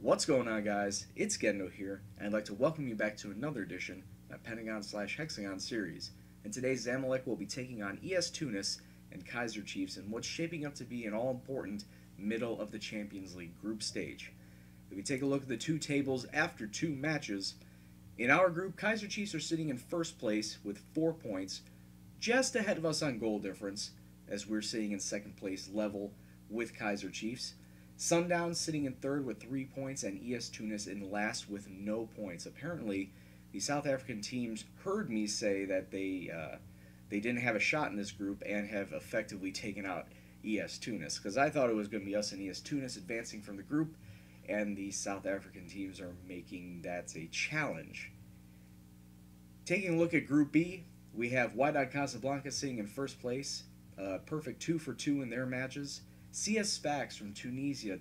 What's going on, guys? It's Gendo here, and I'd like to welcome you back to another edition of my Pentagon/Hexagon series. In today's Zamalek will be taking on ES Tunis and Kaizer Chiefs in what's shaping up to be an all-important middle of the Champions League group stage. If we take a look at the two tables after two matches, in our group, Kaizer Chiefs are sitting in first place with 4 points, just ahead of us on goal difference, as we're sitting in second place level with Kaizer Chiefs. Sundown sitting in third with 3 points, and ES Tunis in last with no points. Apparently, the South African teams heard me say that they didn't have a shot in this group and have effectively taken out ES Tunis, because I thought it was going to be us and ES Tunis advancing from the group, and the South African teams are making that a challenge. Taking a look at Group B, we have Wydad Casablanca sitting in first place, perfect 2 for 2 in their matches. CS Sfax from Tunisia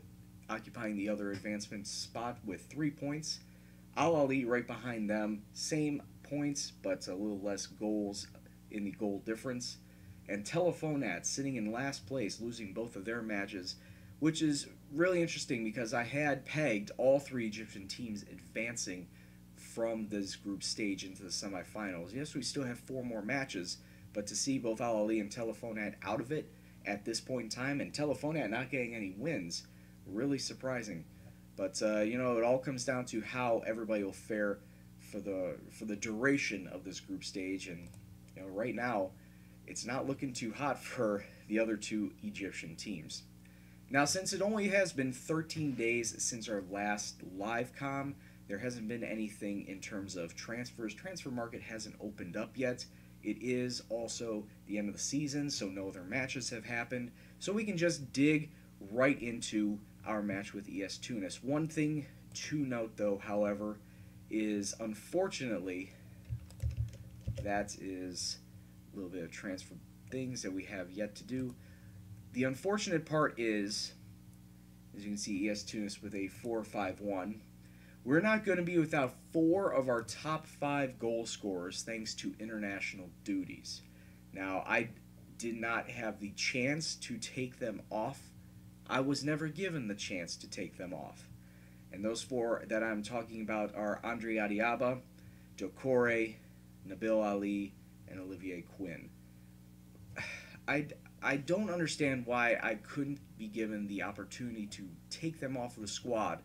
occupying the other advancement spot with 3 points. Al Ali right behind them, same points but a little less goals in the goal difference. And Telefonat sitting in last place, losing both of their matches, which is really interesting because I had pegged all 3 Egyptian teams advancing from this group stage into the semifinals. Yes, we still have 4 more matches, but to see both Al Ali and Telefonat out of it at this point in time, and Telefonat not getting any wins, really surprising. But you know, it all comes down to how everybody will fare for the duration of this group stage. And you know, right now, it's not looking too hot for the other 2 Egyptian teams. Now, since it only has been 13 days since our last live comm, there hasn't been anything in terms of transfers. Transfer market hasn't opened up yet. It is also the end of the season, so no other matches have happened. So we can just dig right into our match with ES Tunis. One thing to note, though, however, is unfortunately, that is a little bit of transfer things that we have yet to do. The unfortunate part is, as you can see, ES Tunis with a 4-5-1. We're not going to be without 4 of our top 5 goal scorers thanks to international duties. Now, I did not have the chance to take them off. I was never given the chance to take them off. And those 4 that I'm talking about are Andre Adiaba, Dokore, Nabil Ali, and Olivier Quinn. I don't understand why I couldn't be given the opportunity to take them off of the squad.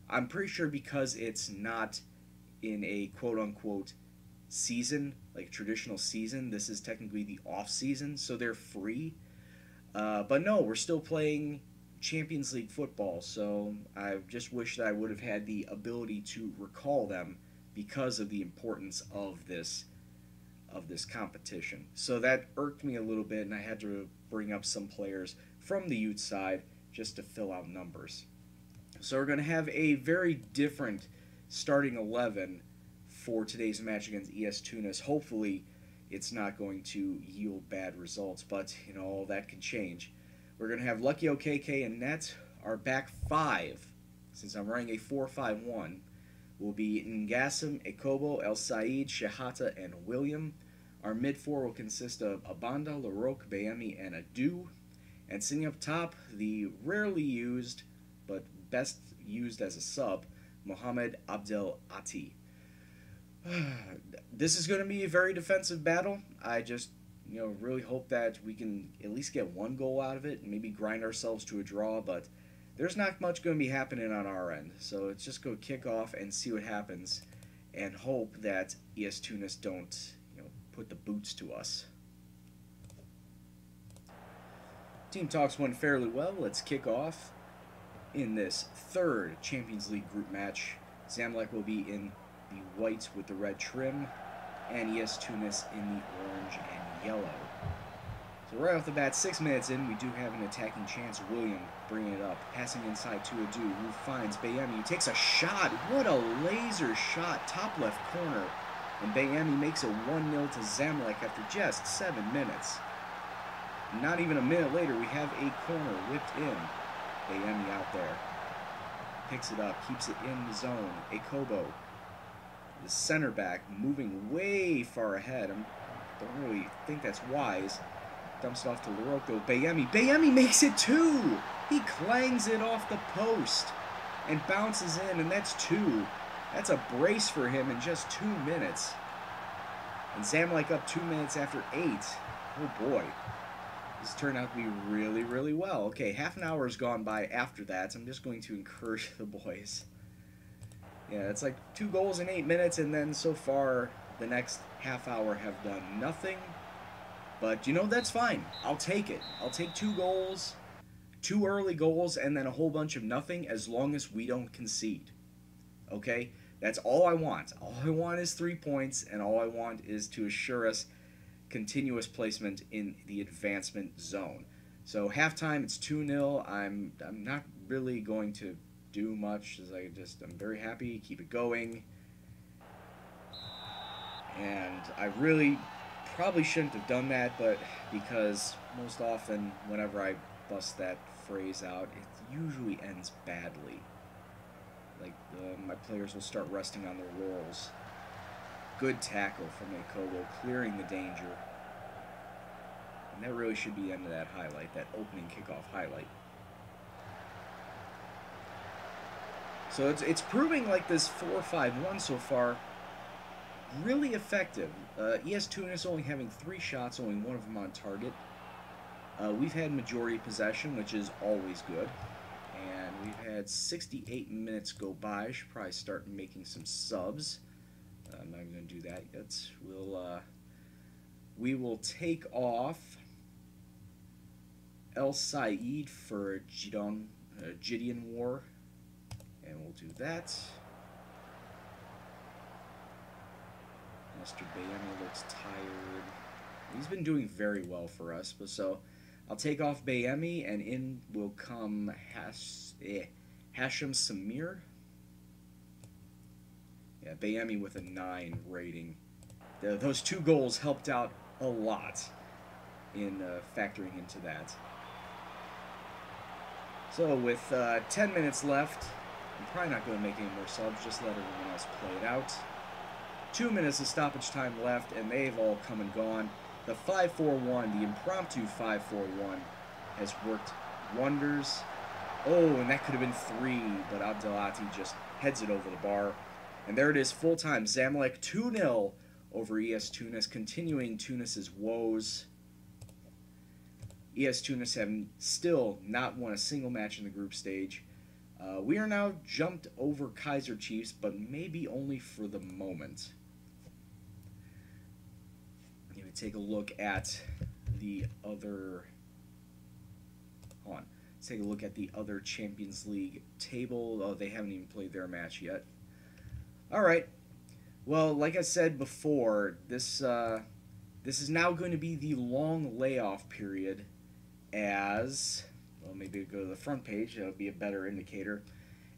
I'm pretty sure because it's not in a quote-unquote season, like a traditional season. This is technically the off-season, so they're free. But no, we're still playing Champions League football, so I just wish that I would have had the ability to recall them because of the importance of this competition. So that irked me a little bit, and I had to bring up some players from the youth side just to fill out numbers. So we're going to have a very different starting 11 for today's match against ES Tunis. Hopefully, it's not going to yield bad results, but you know, all that can change. We're going to have Lucky OKK and net. Our back 5, since I'm running a 4-5-1, will be Ngasim, Ekobo, El Said, Shehata, and William. Our mid 4 will consist of Abanda, Larok, Bayemi, and Adu. And sitting up top, the rarely used but best used as a sub, Mohamed Abdel Ati. This is going to be a very defensive battle. I just, you know, really hope that we can at least get 1 goal out of it and maybe grind ourselves to a draw, but there's not much going to be happening on our end. So let's just go kick off and see what happens and hope that ES Tunis don't, you know, put the boots to us. Team talks went fairly well. Let's kick off. In this 3rd Champions League group match, Zamalek will be in the white with the red trim, and ES Tunis in the orange and yellow. So right off the bat, 6 minutes in, we do have an attacking chance. William bringing it up, passing inside to Adu, who finds Bayemi, takes a shot. What a laser shot, top left corner. And Bayemi makes it 1-0 to Zamalek after just 7 minutes. Not even a minute later, we have a corner whipped in. Bayemi out there. Picks it up, keeps it in the zone. Ekobo, the center back, moving way far ahead. I don't really think that's wise. Dumps it off to Laroko. Bayemi. Bayemi makes it 2! He clangs it off the post. and bounces in, and that's 2. That's a brace for him in just 2 minutes. And Zamalek up 2 minutes after 8. Oh boy. This turned out to be really, really well. Okay, half an hour has gone by after that. So I'm just going to encourage the boys. Yeah, it's like 2 goals in 8 minutes, and then so far the next half hour have done nothing. But, you know, that's fine. I'll take it. I'll take 2 goals, 2 early goals, and then a whole bunch of nothing as long as we don't concede. Okay? That's all I want. All I want is 3 points, and all I want is to assure us continuous placement in the advancement zone. So halftime, it's 2-0. I'm not really going to do much. As I'm very happy. Keep it going. And I really probably shouldn't have done that, but because most often whenever I bust that phrase out, it usually ends badly. Like my players will start resting on their laurels. Good tackle from Akobo, clearing the danger. And that really should be the end of that highlight, that opening kickoff highlight. So it's proving like this 4-5-1 so far really effective. ES Tunis only having 3 shots, only 1 of them on target. We've had majority possession, which is always good. And we've had 68 minutes go by. I should probably start making some subs. I'm not even going to do that yet. We will take off El Said for Gideon War, and we'll do that. Mr. Bayemi looks tired. He's been doing very well for us, but so I'll take off Bayemi, and in will come Hashim Samir. Yeah, Bayemi with a 9 rating. Those 2 goals helped out a lot in factoring into that. So with 10 minutes left, I'm probably not going to make any more subs, just let everyone else play it out. 2 minutes of stoppage time left, and they've all come and gone. The 5-4-1, the impromptu 5-4-1, has worked wonders. Oh, and that could have been 3, but Abdelati just heads it over the bar. And there it is, full-time. Zamalek 2-0 over ES Tunis, continuing Tunis's woes. ES Tunis have still not won a single match in the group stage. We are now jumped over Kaizer Chiefs, but maybe only for the moment. Let me take a look at the other... Hold on. Let's take a look at the other Champions League table. Oh, they haven't even played their match yet. Alright. Well, like I said before, this is now going to be the long layoff period as... Well, maybe go to the front page. That would be a better indicator.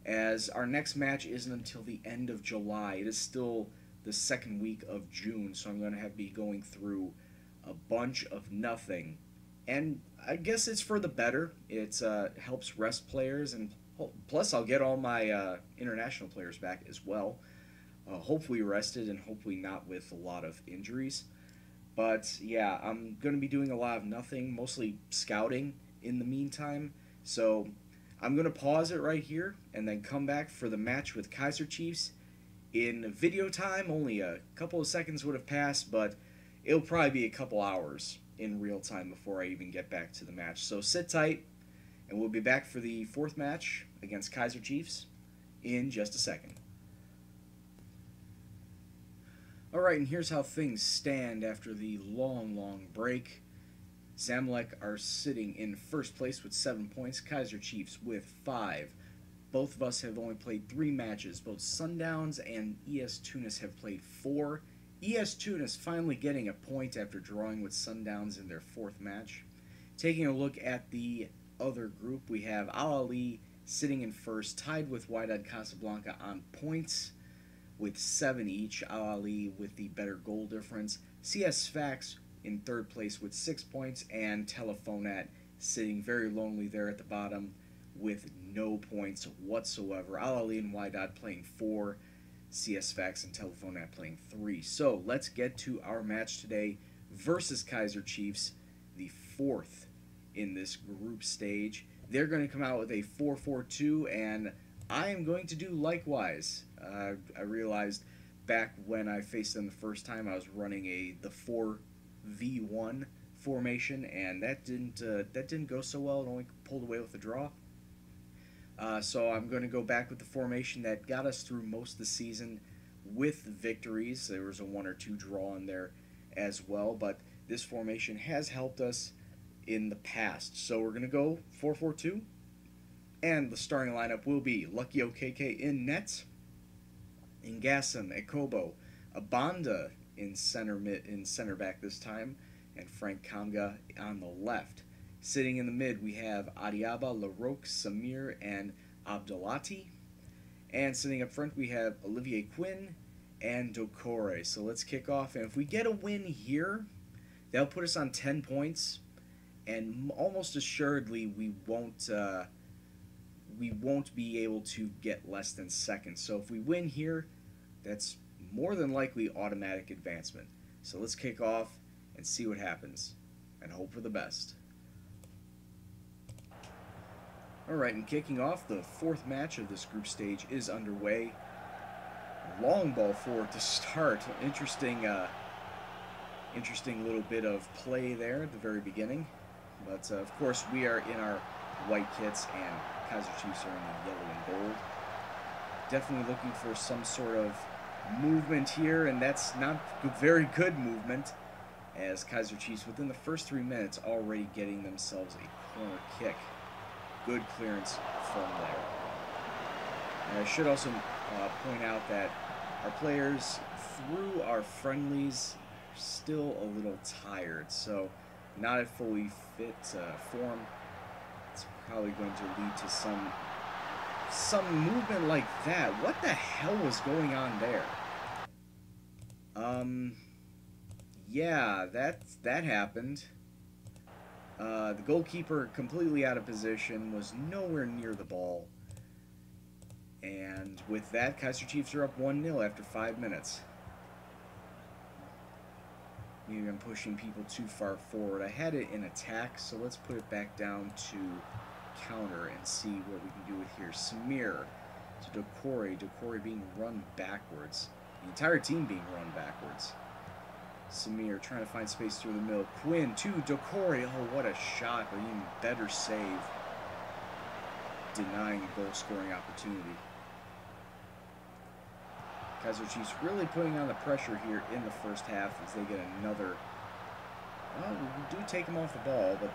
As our next match isn't until the end of July. It is still the 2nd week of June, so I'm going to be going through a bunch of nothing. And I guess it's for the better. It helps rest players, and plus I'll get all my international players back as well. Hopefully rested and hopefully not with a lot of injuries. But yeah, I'm going to be doing a lot of nothing, mostly scouting in the meantime. So I'm going to pause it right here and then come back for the match with Kaizer Chiefs. In video time, only a couple of seconds would have passed, but it'll probably be a couple hours in real time before I even get back to the match. So sit tight, and we'll be back for the 4th match against Kaizer Chiefs in just a second. Alright, and here's how things stand after the long break. Zamalek are sitting in first place with 7 points, Kaizer Chiefs with 5. Both of us have only played 3 matches. Both Sundowns and ES Tunis have played 4. ES Tunis finally getting a point after drawing with Sundowns in their 4th match. Taking a look at the other group, we have Al Ali sitting in first, tied with Wydad Casablanca on points with 7 each. Al Ali with the better goal difference. CS Sfax in 3rd place with 6 points, and Telefonat sitting very lonely there at the bottom with no points whatsoever. Al Ali and Wydad playing 4, CS Fax and Telefonat playing 3. So let's get to our match today versus Kaizer Chiefs, the 4th in this group stage. They're going to come out with a 4-4-2, and I am going to do likewise. I realized back when I faced them the first time, I was running the 4v1 formation, and that didn't go so well. It only pulled away with a draw. So I'm going to go back with the formation that got us through most of the season with victories. There was a 1 or 2 draw in there as well, but this formation has helped us in the past. So we're going to go 4-4-2, and the starting lineup will be Lucky OKK in net, Ngassam, Ekobo, Abanda in center back this time, and Frank Kamga on the left. Sitting in the mid, we have Adiaba, Larocque, Samir, and Abdelati. And sitting up front, we have Olivier Quinn and Dokore. So let's kick off. And if we get a win here, that'll put us on 10 points. And almost assuredly, we won't be able to get less than second. So if we win here, that's more than likely automatic advancement. So let's kick off and see what happens, and hope for the best. Alright, and kicking off, the 4th match of this group stage is underway. Long ball forward to start. Interesting little bit of play there at the very beginning. But of course, we are in our white kits, and Kaizer Chiefs are in the yellow and gold. Definitely looking for some sort of movement here, and that's not very good movement, as Kaizer Chiefs within the first 3 minutes already getting themselves a corner kick. Good clearance from there. And I should also point out that our players, through our friendlies, are still a little tired, so not at fully fit form. It's probably going to lead to some movement like that. What the hell was going on there? Yeah, that happened. The goalkeeper, completely out of position, was nowhere near the ball. And with that, Kaizer Chiefs are up 1-0 after 5 minutes. Maybe I'm pushing people too far forward. I had it in attack, so let's put it back down to counter and see what we can do with here. Samir to Dokore. Dokore being run backwards. The entire team being run backwards. Samir trying to find space through the middle. Quinn to Dokore. Oh, what a shot, but even better save. Denying a goal-scoring opportunity. Kaizer Chiefs really putting on the pressure here in the first half as they get another... Well, we do take them off the ball, but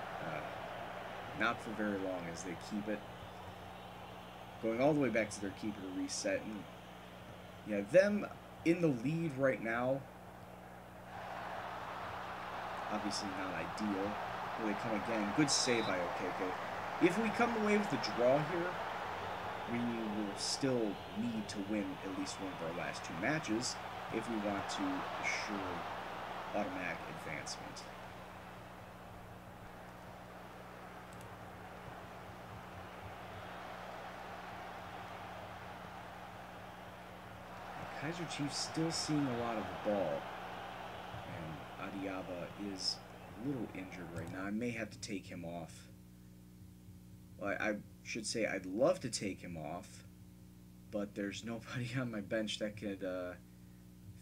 not for very long as they keep it. Going all the way back to their keeper to reset. And yeah, them in the lead right now, obviously not ideal. Here they come again. Good save by OKK. If we come away with a draw here, we will still need to win at least one of our last 2 matches if we want to assure automatic advancement. Kaizer Chiefs still seeing a lot of the ball, and Adiaba is a little injured right now. I may have to take him off. Well, I should say I'd love to take him off, but there's nobody on my bench that could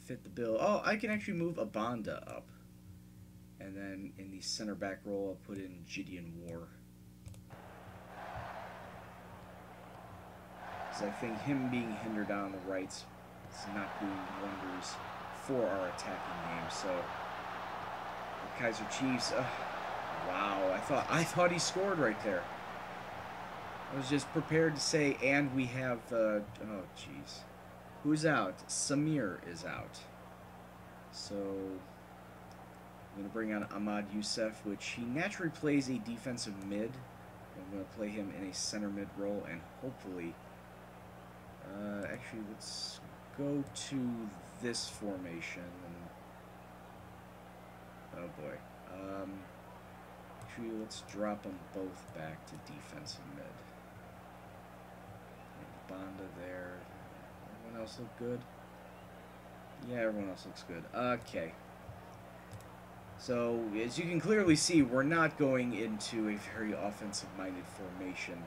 fit the bill. Oh, I can actually move Abanda up. And then in the center back role, I'll put in Gideon War. Because I think him being hindered on the right is not doing wonders for our attacking game. So, the Kaizer Chiefs, wow, I thought he scored right there. I was just prepared to say, and we have, oh, jeez. Who's out? Samir is out. So, I'm going to bring on Ahmad Youssef, which he naturally plays a defensive mid. I'm going to play him in a center mid role, and hopefully, actually, let's go to this formation. And, oh boy. Actually, let's drop them both back to defensive mid. Banda there. Everyone else look good? Yeah, everyone else looks good. Okay. So, as you can clearly see, we're not going into a very offensive-minded formation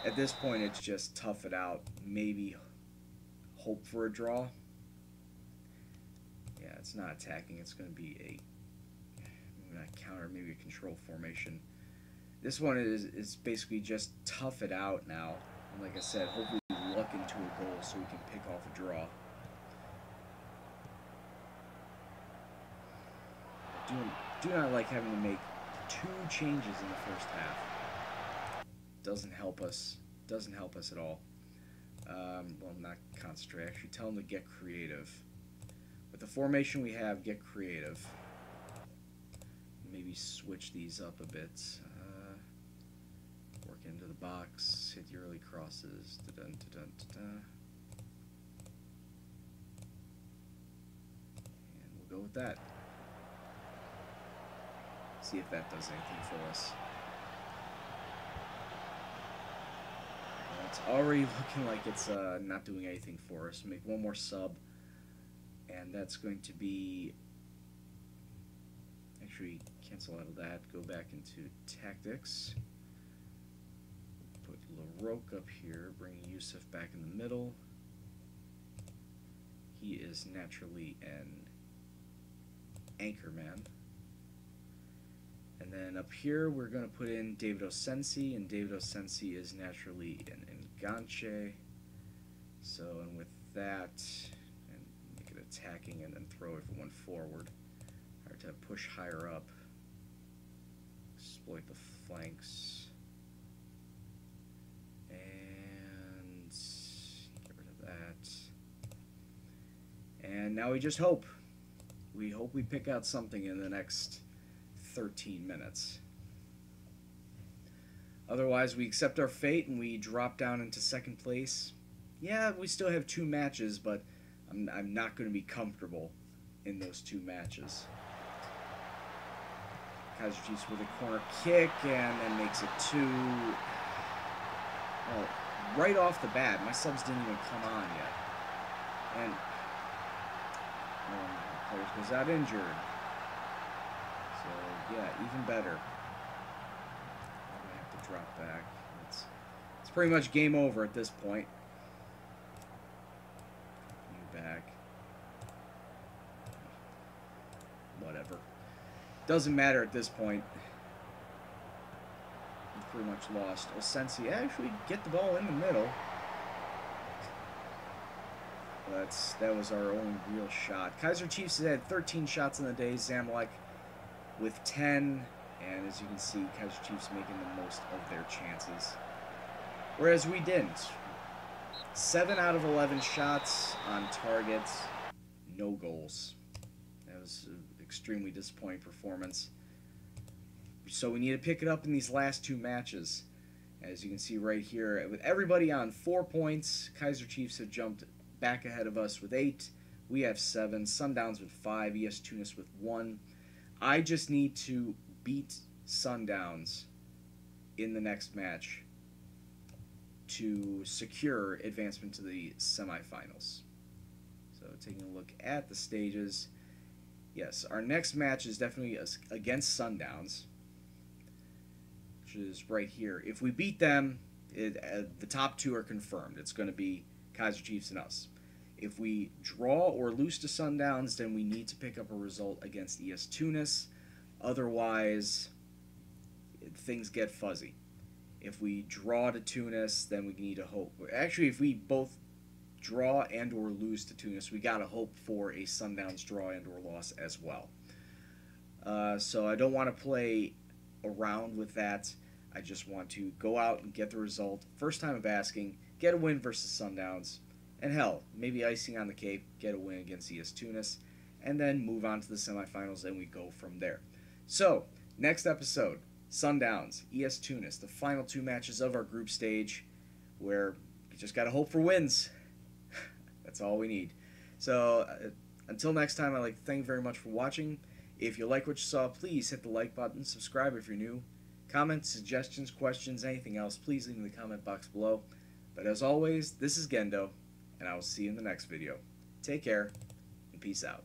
At this point, it's just tough it out. Maybe hope for a draw. Yeah, it's not attacking. It's going to be a not counter, maybe a control formation. This one is basically just tough it out now. And like I said, hopefully luck into a goal so we can pick off a draw. Do not like having to make 2 changes in the first half. Doesn't help us. Doesn't help us at all. Well, not concentrate. Actually, tell them to get creative. With the formation we have, get creative. Maybe switch these up a bit. Work into the box. Hit the early crosses. Da-dun, da-dun, da-dun. And we'll go with that. See if that does anything for us. Well, it's already looking like it's not doing anything for us. Make one more sub, and that's going to be... Actually, cancel out of that. Go back into tactics. Put LaRoque up here. Bring Yusuf back in the middle. He is naturally an anchor man. And then up here, we're going to put in David Osensi, and David Osensi is naturally an enganche. So, and with that, and make it attacking, and then throw everyone forward. Hard to push higher up, exploit the flanks, and get rid of that. And now we just hope. We hope we pick out something in the next 13 minutes. Otherwise, we accept our fate and we drop down into second place. Yeah, we still have 2 matches, but I'm not going to be comfortable in those 2 matches. Kaizer Chiefs with a corner kick and then makes it 2. Well, right off the bat, my subs didn't even come on yet. And player goes out injured. So, yeah, even better. I have to drop back. It's pretty much game over at this point. You back. Whatever. Doesn't matter at this point. We've pretty much lost. Osensi actually get the ball in the middle. That was our only real shot. Kaizer Chiefs had 13 shots in the day. Zamalek with 10. And as you can see, Kaizer Chiefs making the most of their chances. Whereas we didn't. 7 out of 11 shots on target. No goals. That was an extremely disappointing performance. So we need to pick it up in these last 2 matches. As you can see right here, with everybody on 4 points, Kaizer Chiefs have jumped back ahead of us with 8. We have 7. Sundowns with 5. ES Tunis with 1. I just need to beat Sundowns in the next match to secure advancement to the semifinals. So taking a look at the stages, yes, our next match is definitely against Sundowns, which is right here. If we beat them, the top 2 are confirmed. It's going to be Kaizer Chiefs and us. If we draw or lose to Sundowns, then we need to pick up a result against ES Tunis. Otherwise, things get fuzzy. If we draw to Tunis, then we need to hope. Actually, if we both draw and or lose to Tunis, we got to hope for a Sundowns draw and or loss as well. So I don't want to play around with that. I just want to go out and get the result. First time of asking, get a win versus Sundowns. And hell, maybe icing on the cake, get a win against ES Tunis, and then move on to the semifinals, and we go from there. So, next episode, Sundowns, ES Tunis, the final 2 matches of our group stage, where you just got to hope for wins. That's all we need. So, until next time, I'd like to thank you very much for watching. If you like what you saw, please hit the like button, subscribe if you're new. Comments, suggestions, questions, anything else, please leave in the comment box below. But as always, this is Gendo, and I will see you in the next video. Take care, and peace out.